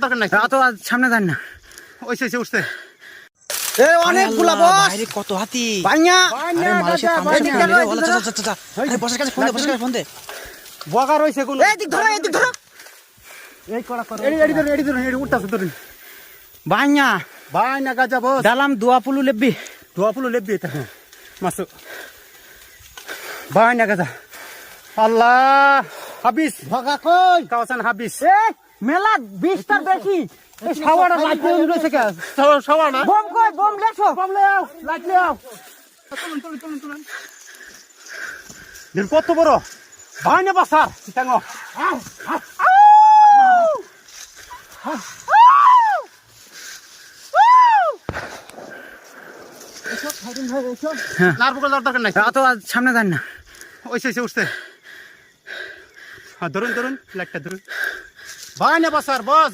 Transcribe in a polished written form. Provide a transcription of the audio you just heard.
দরকার নাই। তো সামনে যান না। ওইসে উঠছে। অনেকগুলা বস। বাইরে কত হাতি। বান্যা আরে মালয়েশিয়া আরে বসের কাছে ফোন দে। বগা রইছে কোন। এদিক ধরো। এই করা এডি ধরুন উঠতাছে ধরুন। বান্যা ভাই না গাজা বস। দালাম দোয়া পুলু লেববি। দোয়া ফুলো লেববি এটা। মাসু। ভাই না গাজা। আল্লাহ হাবিস ভগা কই কাওসান হাবিস। মেলা 20টার বেশি। এই শাওয়াটা লাইট রইছে কে? শাওয়া না। বম কই বম লেছো। বম লাও, লাইট লাও। তুলুন। দিন কত বড়? ভাই না বাসার। টাঙ্গো। নারবুকল দরকার নাই। তো সামনে যান না। ওইসে উঠছে। ধরুন লাইটটা ধরুন। ভাই না বাসার বস।